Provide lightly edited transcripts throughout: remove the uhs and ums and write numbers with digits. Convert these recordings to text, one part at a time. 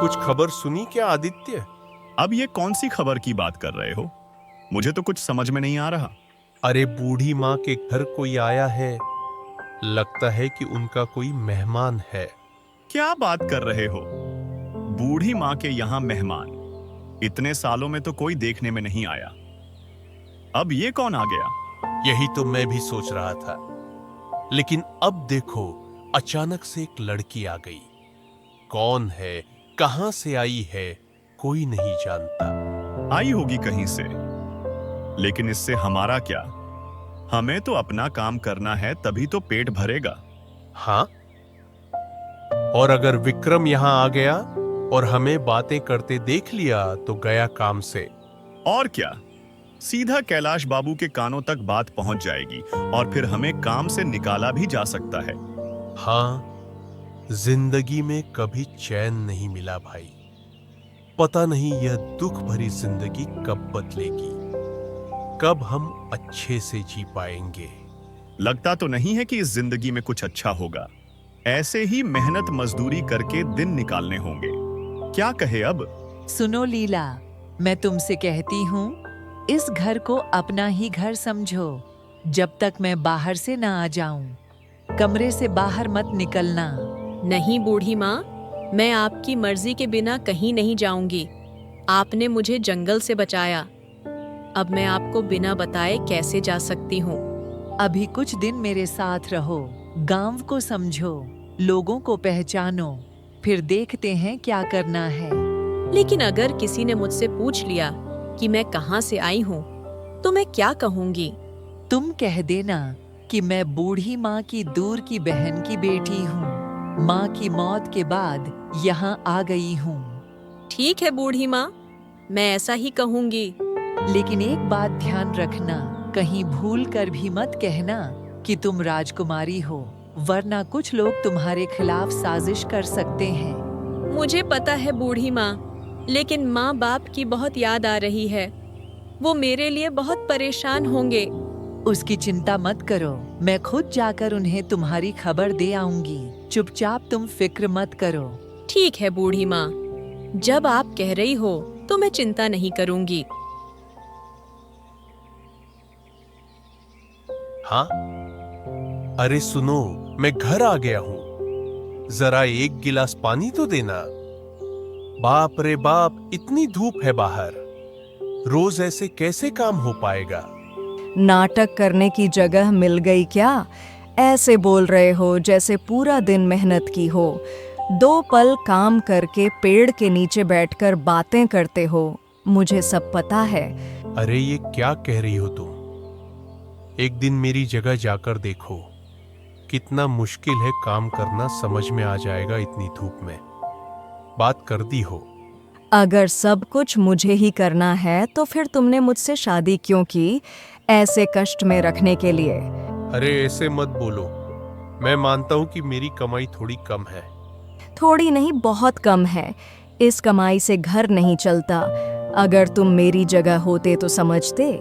कुछ खबर सुनी क्या आदित्य? अब ये कौन सी खबर की बात कर रहे हो? मुझे तो कुछ समझ में नहीं आ रहा। अरे बूढ़ी माँ के घर कोई आया है। लगता है कि उनका कोई मेहमान है। क्या बात कर रहे हो? बूढ़ी माँ के यहाँ मेहमान? इतने सालों में तो कोई देखने में नहीं आया। अब ये कौन आ गया? यही तो मैं भी सोच रहा था, लेकिन अब देखो, अचानक से एक लड़की आ गई। कौन है, कहां से आई है, कोई नहीं जानता। आई होगी कहीं से, लेकिन इससे हमारा क्या? हमें तो अपना काम करना है, तभी तो पेट भरेगा। हाँ, और अगर विक्रम यहां आ गया और हमें बातें करते देख लिया तो गया काम से। और क्या, सीधा कैलाश बाबू के कानों तक बात पहुंच जाएगी और फिर हमें काम से निकाला भी जा सकता है। हाँ, जिंदगी में कभी चैन नहीं मिला भाई। पता नहीं यह दुख भरी जिंदगी कब बदलेगी, कब हम अच्छे से जी पाएंगे। लगता तो नहीं है कि इस जिंदगी में कुछ अच्छा होगा। ऐसे ही मेहनत मजदूरी करके दिन निकालने होंगे। क्या कहे अब? सुनो लीला, मैं तुमसे कहती हूँ, इस घर को अपना ही घर समझो। जब तक मैं बाहर से ना आ जाऊं, कमरे से बाहर मत निकलना। नहीं बूढ़ी माँ, मैं आपकी मर्जी के बिना कहीं नहीं जाऊंगी। आपने मुझे जंगल से बचाया, अब मैं आपको बिना बताए कैसे जा सकती हूँ? अभी कुछ दिन मेरे साथ रहो, गांव को समझो, लोगों को पहचानो, फिर देखते हैं क्या करना है। लेकिन अगर किसी ने मुझसे पूछ लिया कि मैं कहाँ से आई हूँ, तो मैं क्या कहूँगी? तुम कह देना कि मैं बूढ़ी माँ की दूर की बहन की बेटी हूँ। माँ की मौत के बाद यहाँ आ गई हूँ। ठीक है बूढ़ी माँ, मैं ऐसा ही कहूँगी। लेकिन एक बात ध्यान रखना, कहीं भूल कर भी मत कहना कि तुम राजकुमारी हो, वरना कुछ लोग तुम्हारे खिलाफ साजिश कर सकते हैं। मुझे पता है बूढ़ी माँ, लेकिन माँ बाप की बहुत याद आ रही है। वो मेरे लिए बहुत परेशान होंगे। उसकी चिंता मत करो, मैं खुद जाकर उन्हें तुम्हारी खबर दे आऊंगी। चुपचाप तुम फिक्र मत करो। ठीक है बूढ़ी माँ, जब आप कह रही हो तो मैं चिंता नहीं करूंगी। हाँ, अरे सुनो, मैं घर आ गया हूँ। जरा एक गिलास पानी तो देना। बाप रे बाप, इतनी धूप है बाहर। रोज ऐसे कैसे काम हो पाएगा? नाटक करने की जगह मिल गई क्या? ऐसे बोल रहे हो जैसे पूरा दिन मेहनत की हो। 2 पल काम करके पेड़ के नीचे बैठकर बातें करते हो। मुझे सब पता है। अरे ये क्या कह रही हो तुम? एक दिन मेरी जगह जाकर देखो, कितना मुश्किल है काम करना, समझ में आ जाएगा इतनी धूप में। बात कर दी हो। अगर सब कुछ मुझे ही करना है तो फिर तुमने मुझसे शादी क्यों की? ऐसे कष्ट में रखने के लिए। अरे ऐसे मत बोलो। मैं मानता हूँ कि मेरी कमाई थोड़ी कम है। थोड़ी नहीं, बहुत कम है। इस कमाई से घर नहीं चलता। अगर तुम मेरी जगह होते तो समझते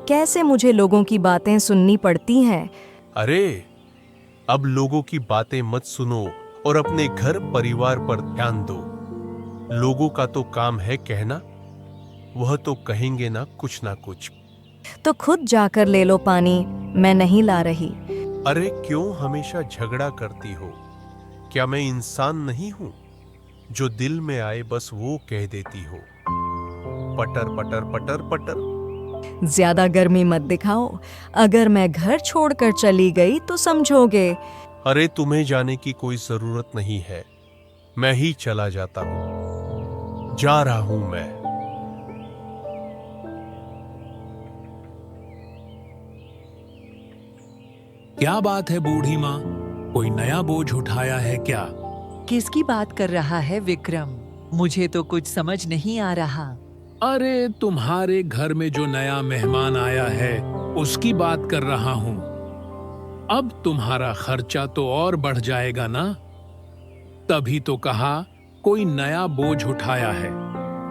कैसे मुझे लोगों की बातें सुननी पड़ती हैं। अरे अब लोगों की बातें मत सुनो और अपने घर परिवार पर ध्यान दो। लोगों का तो काम है कहना, वह तो कहेंगे ना कुछ। तो खुद जाकर ले लो पानी, मैं नहीं ला रही। अरे क्यों हमेशा झगड़ा करती हो? क्या मैं इंसान नहीं हूं? जो दिल में आए बस वो कह देती हो। पटर पटर पटर पटर। ज्यादा गर्मी मत दिखाओ। अगर मैं घर छोड़कर चली गई तो समझोगे। अरे तुम्हें जाने की कोई जरूरत नहीं है, मैं ही चला जाता हूं। जा रहा हूं मैं। क्या बात है बूढ़ी माँ, कोई नया बोझ उठाया है क्या? किसकी बात कर रहा है विक्रम? मुझे तो कुछ समझ नहीं आ रहा। अरे तुम्हारे घर में जो नया मेहमान आया है उसकी बात कर रहा हूँ। अब तुम्हारा खर्चा तो और बढ़ जाएगा ना, तभी तो कहा कोई नया बोझ उठाया है।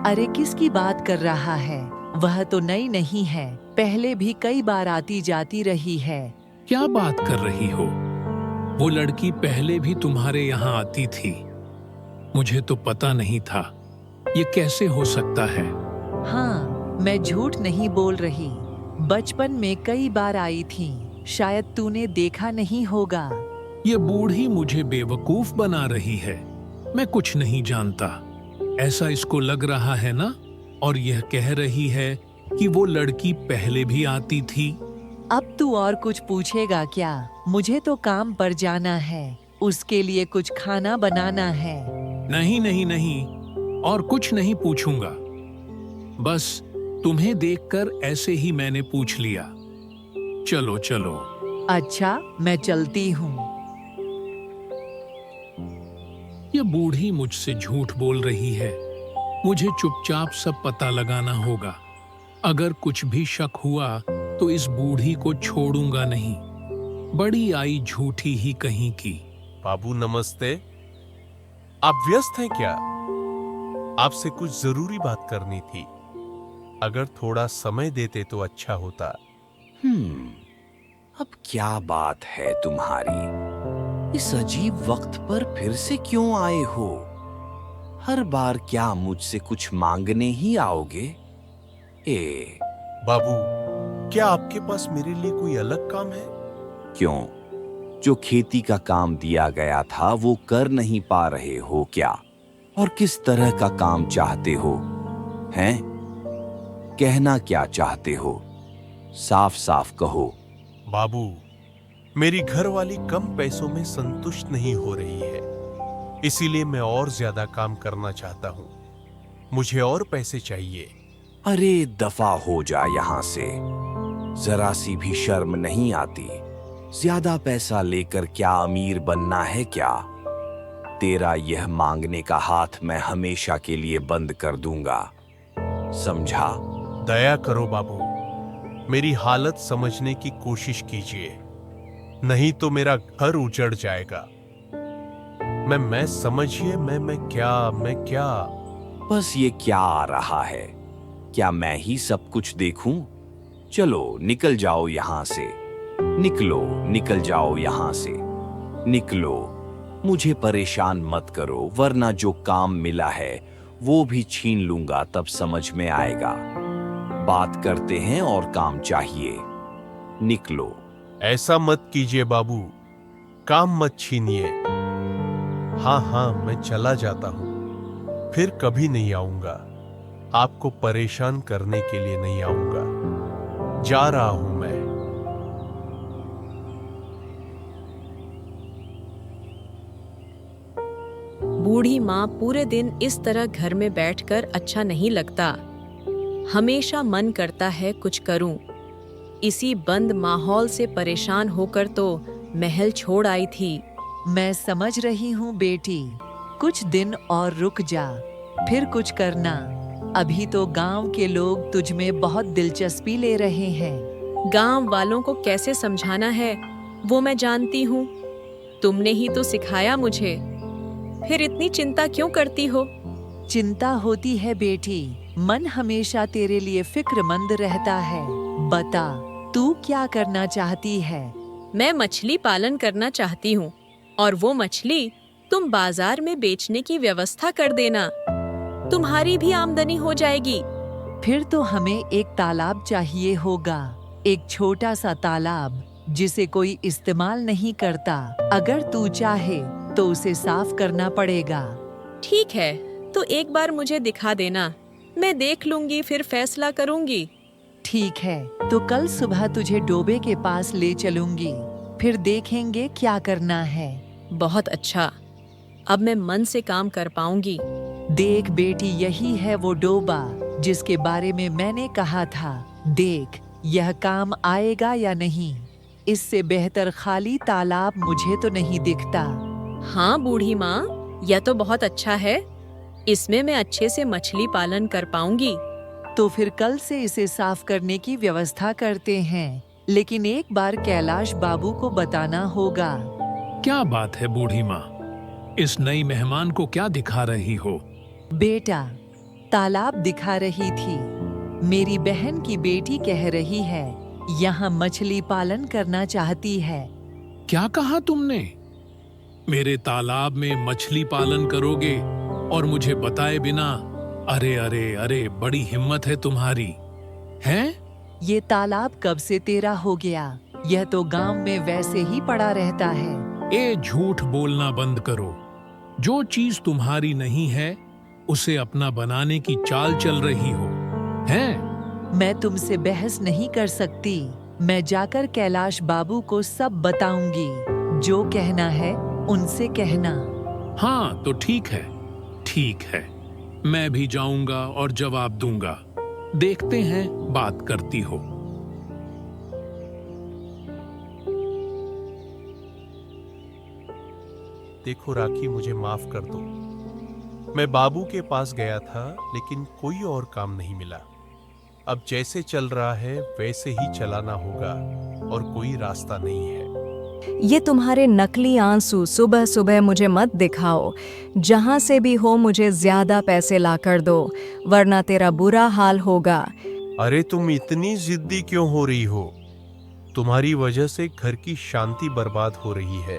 अरे किसकी बात कर रहा है? वह तो नई नहीं है, पहले भी कई बार आती जाती रही है। क्या बात कर रही हो? वो लड़की पहले भी तुम्हारे यहाँ आती थी, मुझे तो पता नहीं था। ये कैसे हो सकता है? हाँ, मैं झूठ नहीं बोल रही। बचपन में कई बार आई थी, शायद तूने देखा नहीं होगा। ये बूढ़ी मुझे बेवकूफ बना रही है। मैं कुछ नहीं जानता, ऐसा इसको लग रहा है ना? और यह कह रही है कि वो लड़की पहले भी आती थी। अब तू और कुछ पूछेगा क्या? मुझे तो काम पर जाना है, उसके लिए कुछ खाना बनाना है। नहीं नहीं नहीं, और कुछ नहीं पूछूंगा। बस तुम्हें देखकर ऐसे ही मैंने पूछ लिया। चलो चलो। अच्छा, मैं चलती हूँ। ये बूढ़ी मुझसे झूठ बोल रही है। मुझे चुपचाप सब पता लगाना होगा। अगर कुछ भी शक हुआ तो इस बूढ़ी को छोड़ूंगा नहीं। बड़ी आई झूठी ही कहीं की। बाबू नमस्ते। आप व्यस्त हैं क्या? आपसे कुछ जरूरी बात करनी थी। अगर थोड़ा समय देते तो अच्छा होता। अब क्या बात है तुम्हारी? इस अजीब वक्त पर फिर से क्यों आए हो? हर बार क्या मुझसे कुछ मांगने ही आओगे? बाबू, क्या आपके पास मेरे लिए कोई अलग काम है? क्यों? जो खेती का काम दिया गया था वो कर नहीं पा रहे हो क्या? और किस तरह का काम चाहते हो? हैं? कहना क्या चाहते हो? साफ साफ कहो। बाबू, मेरी घरवाली कम पैसों में संतुष्ट नहीं हो रही है, इसीलिए मैं और ज्यादा काम करना चाहता हूँ। मुझे और पैसे चाहिए। अरे दफा हो जा यहाँ से। जरा सी भी शर्म नहीं आती? ज्यादा पैसा लेकर क्या अमीर बनना है क्या? तेरा यह मांगने का हाथ मैं हमेशा के लिए बंद कर दूंगा, समझा? दया करो बाबू, मेरी हालत समझने की कोशिश कीजिए, नहीं तो मेरा घर उजड़ जाएगा। मैं समझिए, मैं क्या। बस ये क्या आ रहा है? क्या मैं ही सब कुछ देखूं? चलो निकल जाओ यहाँ से। निकलो, निकल जाओ यहाँ से। निकलो। मुझे परेशान मत करो, वरना जो काम मिला है वो भी छीन लूंगा, तब समझ में आएगा। बात करते हैं और काम चाहिए। निकलो। ऐसा मत कीजिए बाबू, काम मत छीनिए। हाँ, मैं चला जाता हूं, फिर कभी नहीं आऊंगा। आपको परेशान करने के लिए नहीं आऊंगा। जा रहा हूं मैं। बूढ़ी माँ पूरे दिन इस तरह घर में बैठकर अच्छा नहीं लगता। हमेशा मन करता है कुछ करूं। इसी बंद माहौल से परेशान होकर तो महल छोड़ आई थी। मैं समझ रही हूँ बेटी, कुछ दिन और रुक जा, फिर कुछ करना। अभी तो गांव के लोग तुझ में बहुत दिलचस्पी ले रहे हैं। गांव वालों को कैसे समझाना है वो मैं जानती हूँ। तुमने ही तो सिखाया मुझे। फिर इतनी चिंता क्यों करती हो? चिंता होती है बेटी, मन हमेशा तेरे लिए फिक्रमंद रहता है। बता, तू क्या करना चाहती है? मैं मछली पालन करना चाहती हूँ, और वो मछली तुम बाजार में बेचने की व्यवस्था कर देना। तुम्हारी भी आमदनी हो जाएगी। फिर तो हमें एक तालाब चाहिए होगा, एक छोटा सा तालाब जिसे कोई इस्तेमाल नहीं करता। अगर तू चाहे तो उसे साफ करना पड़ेगा। ठीक है, तो एक बार मुझे दिखा देना, मैं देख लूंगी, फिर फैसला करूंगी। ठीक है, तो कल सुबह तुझे डोबे के पास ले चलूंगी, फिर देखेंगे क्या करना है। बहुत अच्छा, अब मैं मन से काम कर पाऊंगी। देख बेटी, यही है वो डोबा जिसके बारे में मैंने कहा था। देख, यह काम आएगा या नहीं। इससे बेहतर खाली तालाब मुझे तो नहीं दिखता। हाँ बूढ़ी माँ, यह तो बहुत अच्छा है। इसमें मैं अच्छे से मछली पालन कर पाऊंगी। तो फिर कल से इसे साफ करने की व्यवस्था करते हैं, लेकिन एक बार कैलाश बाबू को बताना होगा। क्या बात है बूढ़ी माँ, इस नई मेहमान को क्या दिखा रही हो? बेटा, तालाब दिखा रही थी। मेरी बहन की बेटी कह रही है यहाँ मछली पालन करना चाहती है। क्या कहा तुमने? मेरे तालाब में मछली पालन करोगे और मुझे बताए बिना? अरे अरे अरे, बड़ी हिम्मत है तुम्हारी, हैं? ये तालाब कब से तेरा हो गया? यह तो गांव में वैसे ही पड़ा रहता है। ए झूठ बोलना बंद करो। जो चीज तुम्हारी नहीं है उसे अपना बनाने की चाल चल रही हो, हैं? मैं तुमसे बहस नहीं कर सकती। मैं जाकर कैलाश बाबू को सब बताऊंगी। जो कहना है उनसे कहना। हाँ तो ठीक है, ठीक है। मैं भी जाऊंगा और जवाब दूंगा। देखते हैं बात करती हो। देखो राखी, मुझे माफ कर दो। मैं बाबू के पास गया था लेकिन कोई और काम नहीं मिला। अब जैसे चल रहा है वैसे ही चलाना होगा और कोई रास्ता नहीं है। ये तुम्हारे नकली आंसू सुबह सुबह मुझे मत दिखाओ। जहाँ से भी हो मुझे ज्यादा पैसे ला कर दो, वरना तेरा बुरा हाल होगा। अरे तुम इतनी जिद्दी क्यों हो रही हो? तुम्हारी वजह से घर की शांति बर्बाद हो रही है।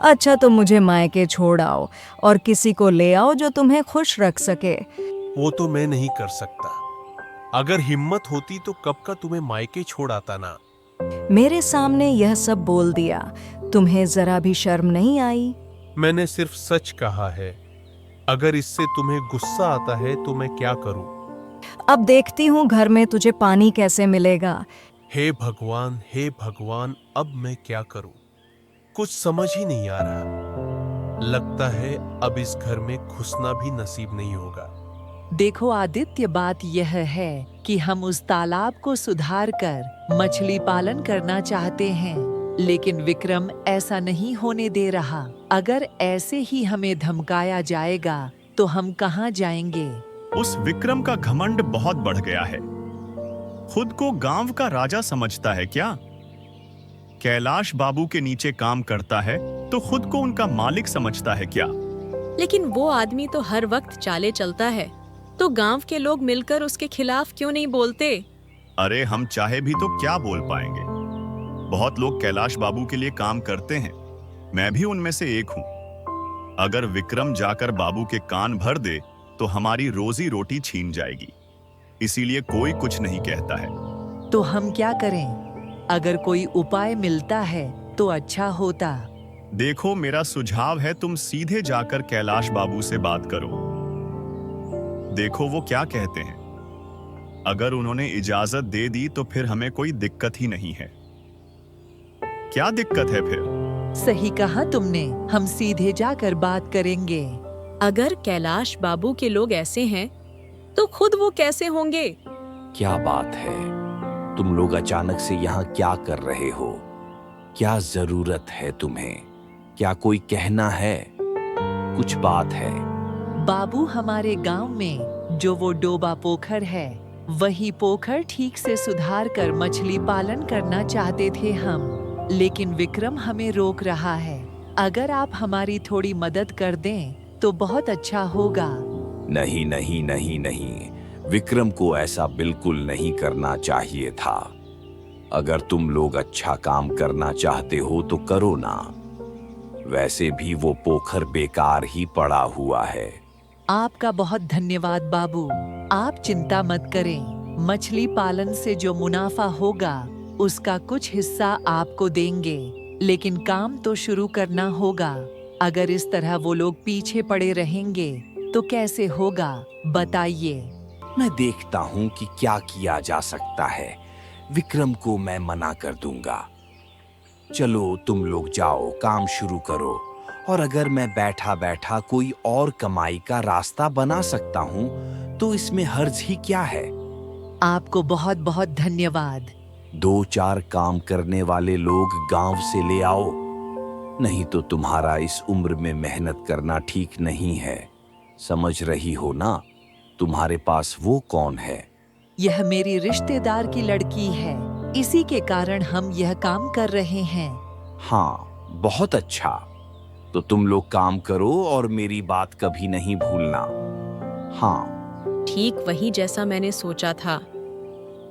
अच्छा तो मुझे मायके छोड़ आओ और किसी को ले आओ जो तुम्हें खुश रख सके। वो तो मैं नहीं कर सकता। अगर हिम्मत होती तो कब का तुम्हें मायके छोड़ आता ना। मेरे सामने यह सब बोल दिया, तुम्हें जरा भी शर्म नहीं आई? मैंने सिर्फ सच कहा है। अगर इससे तुम्हें गुस्सा आता है तो मैं क्या करूं? अब देखती हूँ घर में तुझे पानी कैसे मिलेगा। हे भगवान, अब मैं क्या करूं? कुछ समझ ही नहीं आ रहा। लगता है अब इस घर में घुसना भी नसीब नहीं होगा। देखो आदित्य, बात यह है कि हम उस तालाब को सुधार कर मछली पालन करना चाहते हैं, लेकिन विक्रम ऐसा नहीं होने दे रहा। अगर ऐसे ही हमें धमकाया जाएगा तो हम कहाँ जाएंगे? उस विक्रम का घमंड बहुत बढ़ गया है। खुद को गांव का राजा समझता है क्या? कैलाश बाबू के नीचे काम करता है तो खुद को उनका मालिक समझता है क्या? लेकिन वो आदमी तो हर वक्त चाले चलता है, तो गांव के लोग मिलकर उसके खिलाफ क्यों नहीं बोलते? अरे हम चाहे भी तो क्या बोल पाएंगे। बहुत लोग कैलाश बाबू के लिए काम करते हैं, मैं भी उनमें से एक हूं। अगर विक्रम जाकर बाबू के कान भर दे तो हमारी रोजी रोटी छीन जाएगी। इसीलिए कोई कुछ नहीं कहता है। तो हम क्या करें? अगर कोई उपाय मिलता है तो अच्छा होता। देखो, मेरा सुझाव है तुम सीधे जाकर कैलाश बाबू से बात करो। देखो वो क्या कहते हैं। अगर उन्होंने इजाजत दे दी तो फिर हमें कोई दिक्कत ही नहीं है। क्या दिक्कत है फिर? सही कहा तुमने, हम सीधे जाकर बात करेंगे। अगर कैलाश बाबू के लोग ऐसे हैं, तो खुद वो कैसे होंगे? क्या बात है? तुम लोग अचानक से यहाँ क्या कर रहे हो? क्या जरूरत है तुम्हें? क्या कोई कहना है? कुछ बात है? बाबू, हमारे गांव में जो वो डोबा पोखर है, वही पोखर ठीक से सुधार कर मछली पालन करना चाहते थे हम, लेकिन विक्रम हमें रोक रहा है। अगर आप हमारी थोड़ी मदद कर दें तो बहुत अच्छा होगा। नहीं नहीं नहीं नहीं, विक्रम को ऐसा बिल्कुल नहीं करना चाहिए था। अगर तुम लोग अच्छा काम करना चाहते हो तो करो ना। वैसे भी वो पोखर बेकार ही पड़ा हुआ है। आपका बहुत धन्यवाद बाबू। आप चिंता मत करें। मछली पालन से जो मुनाफा होगा उसका कुछ हिस्सा आपको देंगे, लेकिन काम तो शुरू करना होगा। अगर इस तरह वो लोग पीछे पड़े रहेंगे तो कैसे होगा, बताइए। मैं देखता हूँ कि क्या किया जा सकता है। विक्रम को मैं मना कर दूंगा। चलो तुम लोग जाओ, काम शुरू करो। और अगर मैं बैठा बैठा कोई और कमाई का रास्ता बना सकता हूँ तो इसमें हर्ज ही क्या है। आपको बहुत बहुत धन्यवाद। 2-4 काम करने वाले लोग गांव से ले आओ, नहीं तो तुम्हारा इस उम्र में मेहनत करना ठीक नहीं है। समझ रही हो ना? तुम्हारे पास वो कौन है? यह मेरी रिश्तेदार की लड़की है, इसी के कारण हम यह काम कर रहे हैं। हाँ, बहुत अच्छा। तो तुम लोग काम करो और मेरी बात कभी नहीं भूलना। हाँ, ठीक वही जैसा मैंने सोचा था।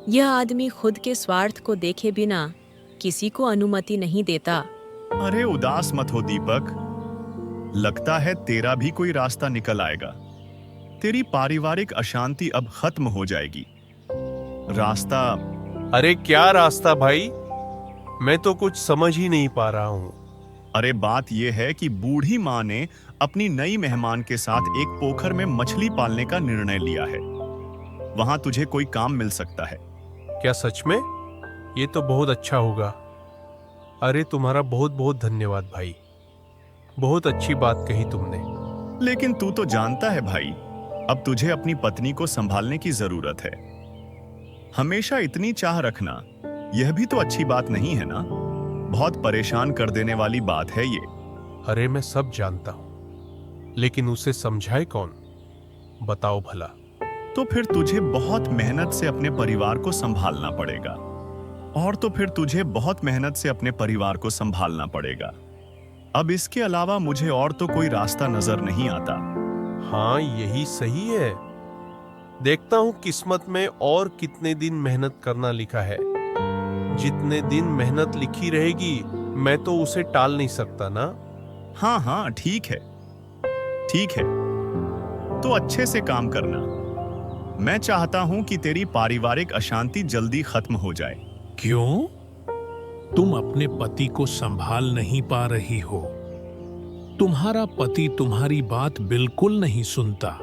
यह आदमी खुद के स्वार्थ को देखे बिना किसी को अनुमति नहीं देता। अरे उदास मत हो दीपक, लगता है तेरा भी कोई रास्ता निकल आएगा। तेरी पारिवारिक अशांति अब खत्म हो जाएगी। रास्ता अरे क्या रास्ता भाई, मैं तो कुछ समझ ही नहीं पा रहा हूँ। अरे बात यह है कि बूढ़ी माँ ने अपनी नई मेहमान के साथ एक पोखर में मछली पालने का निर्णय लिया है। वहां तुझे कोई काम मिल सकता है। क्या सच में? ये तो बहुत अच्छा होगा। अरे तुम्हारा बहुत बहुत धन्यवाद भाई, बहुत अच्छी बात कही तुमने। लेकिन तू तो जानता है भाई, अब तुझे अपनी पत्नी को संभालने की जरूरत है। हमेशा इतनी चाह रखना यह भी तो अच्छी बात नहीं है ना। बहुत परेशान कर देने वाली बात है ये। अरे मैं सब जानता हूं, लेकिन उसे समझाए कौन? बताओ भला। तो फिर तुझे बहुत मेहनत से अपने परिवार को संभालना पड़ेगा। और तो फिर तुझे बहुत मेहनत से अपने परिवार को संभालना पड़ेगा। अब इसके अलावा मुझे और तो कोई रास्ता नजर नहीं आता। हाँ यही सही है। देखता हूं किस्मत में और कितने दिन मेहनत करना लिखा है। जितने दिन मेहनत लिखी रहेगी मैं तो उसे टाल नहीं सकता ना। हाँ हाँ ठीक है, ठीक है। तो अच्छे से काम करना। मैं चाहता हूं कि तेरी पारिवारिक अशांति जल्दी खत्म हो जाए। क्यों? तुम अपने पति को संभाल नहीं पा रही हो। तुम्हारा पति तुम्हारी बात बिल्कुल नहीं सुनता।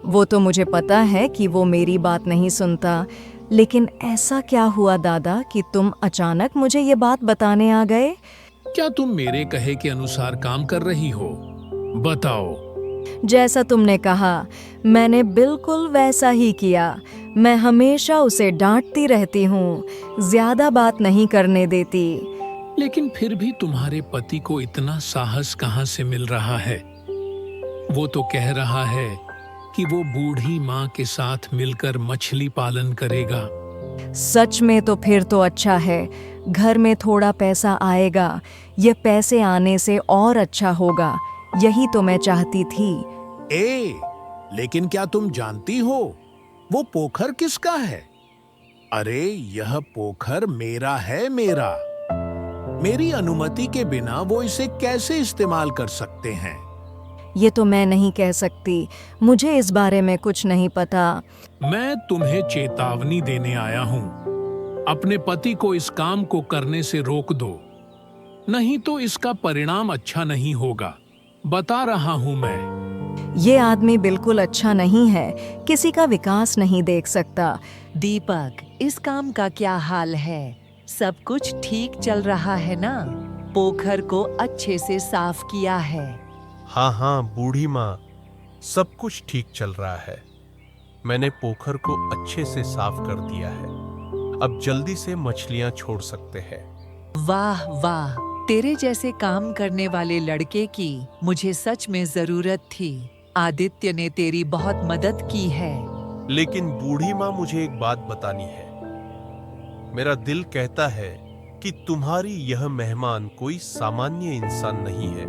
वो तो मुझे पता है कि वो मेरी बात नहीं सुनता, लेकिन ऐसा क्या हुआ दादा कि तुम अचानक मुझे ये बात बताने आ गए? क्या तुम मेरे कहे के अनुसार काम कर रही हो? बताओ। जैसा तुमने कहा मैंने बिल्कुल वैसा ही किया। मैं हमेशा उसे डांटती रहती हूँ, ज्यादा बात नहीं करने देती। लेकिन फिर भी तुम्हारे पति को इतना साहस कहाँ से मिल रहा है? वो तो कह रहा है कि वो बूढ़ी माँ के साथ मिलकर मछली पालन करेगा। सच में तो फिर तो अच्छा है, घर में थोड़ा पैसा आएगा। ये पैसे आने से और अच्छा होगा, यही तो मैं चाहती थी। लेकिन क्या तुम जानती हो वो पोखर किसका है? अरे यह पोखर मेरा है, मेरा। मेरी अनुमति के बिना वो इसे कैसे इस्तेमाल कर सकते हैं? ये तो मैं नहीं कह सकती, मुझे इस बारे में कुछ नहीं पता। मैं तुम्हें चेतावनी देने आया हूँ। अपने पति को इस काम को करने से रोक दो, नहीं तो इसका परिणाम अच्छा नहीं होगा। बता रहा हूँ मैं। ये आदमी बिल्कुल अच्छा नहीं है, किसी का विकास नहीं देख सकता। दीपक, इस काम का क्या हाल है? सब कुछ ठीक चल रहा है ना? पोखर को अच्छे से साफ किया है। हाँ हाँ बूढ़ी माँ, सब कुछ ठीक चल रहा है। मैंने पोखर को अच्छे से साफ कर दिया है। अब जल्दी से मछलियाँ छोड़ सकते हैं। वाह वाह, तेरे जैसे काम करने वाले लड़के की मुझे सच में जरूरत थी। आदित्य ने तेरी बहुत मदद की है। लेकिन बूढ़ी माँ मुझे एक बात बतानी है। मेरा दिल कहता है कि तुम्हारी यह मेहमान कोई सामान्य इंसान नहीं है।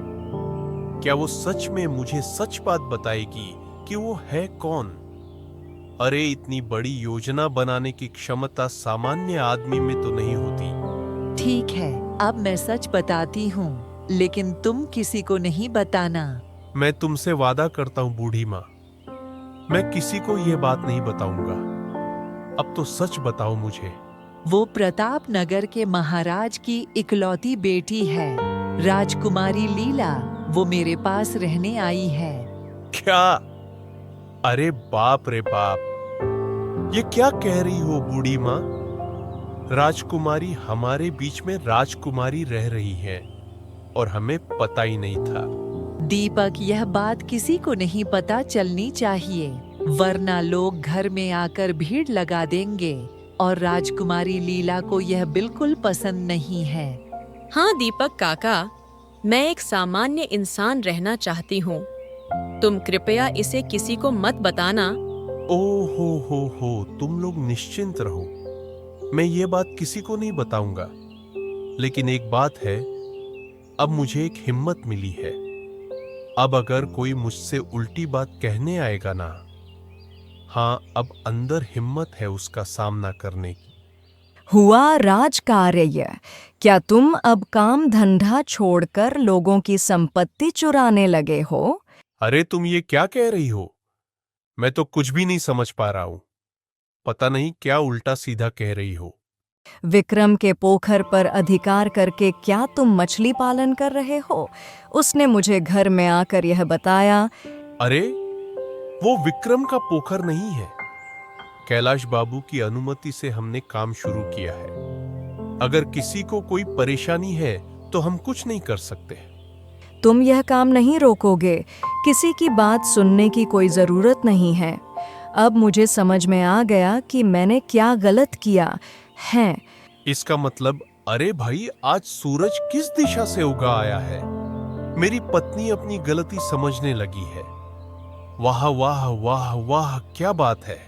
क्या वो सच में मुझे सच बात बताएगी कि वो है कौन? अरे इतनी बड़ी योजना बनाने की क्षमता सामान्य आदमी में तो नहीं होती। ठीक है, अब मैं सच बताती हूँ, लेकिन तुम किसी को नहीं बताना। मैं तुमसे वादा करता हूँ बूढ़ी माँ, मैं किसी को यह बात नहीं बताऊंगा। अब तो सच बताओ मुझे। वो प्रताप नगर के महाराज की इकलौती बेटी है, राजकुमारी लीला। वो मेरे पास रहने आई है। क्या? अरे बाप रे बाप, ये क्या कह रही हो बूढ़ी माँ? राजकुमारी हमारे बीच में राजकुमारी रह रही है और हमें पता ही नहीं था। दीपक, यह बात किसी को नहीं पता चलनी चाहिए, वरना लोग घर में आकर भीड़ लगा देंगे और राजकुमारी लीला को यह बिल्कुल पसंद नहीं है। हाँ दीपक काका, मैं एक सामान्य इंसान रहना चाहती हूँ। तुम कृपया इसे किसी को मत बताना। हो, तुम लोग निश्चिंत रहो, मैं ये बात किसी को नहीं बताऊंगा। लेकिन एक बात है, अब मुझे एक हिम्मत मिली है। अब अगर कोई मुझसे उल्टी बात कहने आएगा ना, हाँ अब अंदर हिम्मत है उसका सामना करने की। हुआ राजकार्य। क्या तुम अब काम धंधा छोड़कर लोगों की संपत्ति चुराने लगे हो? अरे तुम ये क्या कह रही हो? मैं तो कुछ भी नहीं समझ पा रहा हूं। पता नहीं क्या उल्टा सीधा कह रही हो। विक्रम के पोखर पर अधिकार करके क्या तुम मछली पालन कर रहे हो? उसने मुझे घर में आकर यह बताया। अरे, वो विक्रम का पोखर नहीं है। कैलाश बाबू की अनुमति से हमने काम शुरू किया है। अगर किसी को कोई परेशानी है तो हम कुछ नहीं कर सकते। तुम यह काम नहीं रोकोगे। किसी की बात सुनने की कोई जरूरत नहीं है। अब मुझे समझ में आ गया कि मैंने क्या गलत किया है। इसका मतलब, अरे भाई, आज सूरज किस दिशा से उगा आया है। मेरी पत्नी अपनी गलती समझने लगी है। वाह वाह वाह वाह, क्या बात है।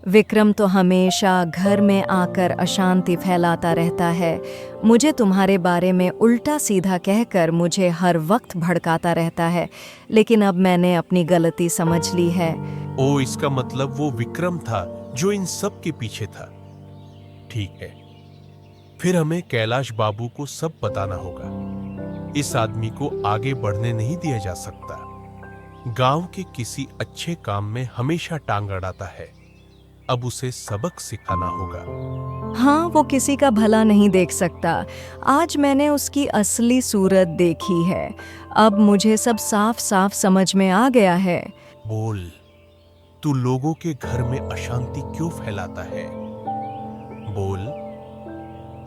विक्रम तो हमेशा घर में आकर अशांति फैलाता रहता है। मुझे तुम्हारे बारे में उल्टा सीधा कहकर मुझे हर वक्त भड़काता रहता है। लेकिन अब मैंने अपनी गलती समझ ली है। ओ, इसका मतलब वो विक्रम था जो इन सब के पीछे था। ठीक है, फिर हमें कैलाश बाबू को सब बताना होगा। इस आदमी को आगे बढ़ने नहीं दिया जा सकता। गांव के किसी अच्छे काम में हमेशा टांग अड़ाता है। अब उसे सबक सिखाना होगा। हाँ, वो किसी का भला नहीं देख सकता। आज मैंने उसकी असली सूरत देखी है। अब मुझे सब साफ साफ समझ में आ गया है। बोल, तू लोगों के घर में अशांति क्यों फैलाता है? बोल,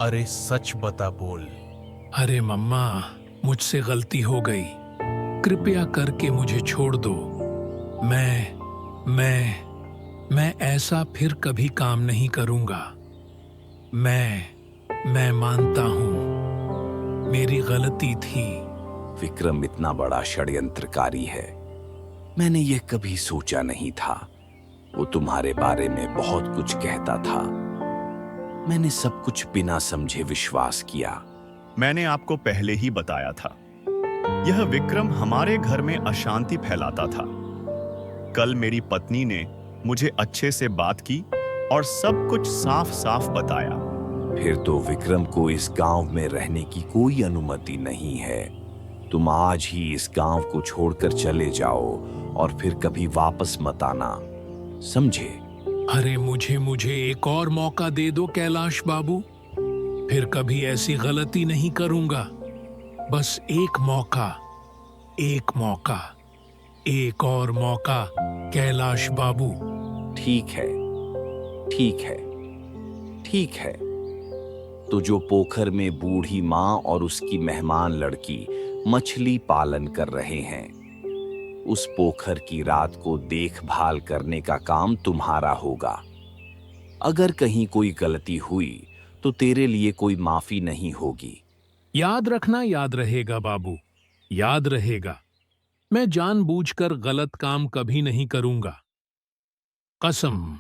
अरे सच बता, बोल। अरे मम्मा, मुझसे गलती हो गई। कृपया करके मुझे छोड़ दो। मैं ऐसा फिर कभी काम नहीं करूंगा। मैं मानता हूं, मेरी गलती थी। विक्रम इतना बड़ा षड्यंत्रकारी है, मैंने यह कभी सोचा नहीं था। वो तुम्हारे बारे में बहुत कुछ कहता था। मैंने सब कुछ बिना समझे विश्वास किया। मैंने आपको पहले ही बताया था, यह विक्रम हमारे घर में अशांति फैलाता था। कल मेरी पत्नी ने मुझे अच्छे से बात की और सब कुछ साफ साफ बताया। फिर तो विक्रम को इस गांव में रहने की कोई अनुमति नहीं है। तुम आज ही इस गांव को छोड़कर चले जाओ और फिर कभी वापस मत आना, समझे? अरे मुझे एक और मौका दे दो कैलाश बाबू। फिर कभी ऐसी गलती नहीं करूंगा। बस एक मौका, एक और मौका कैलाश बाबू। ठीक है, ठीक है, ठीक है। तो जो पोखर में बूढ़ी माँ और उसकी मेहमान लड़की मछली पालन कर रहे हैं, उस पोखर की रात को देखभाल करने का काम तुम्हारा होगा। अगर कहीं कोई गलती हुई तो तेरे लिए कोई माफी नहीं होगी। याद रखना, याद रहेगा बाबू, याद रहेगा। मैं जानबूझकर गलत काम कभी नहीं करूंगा। कसम।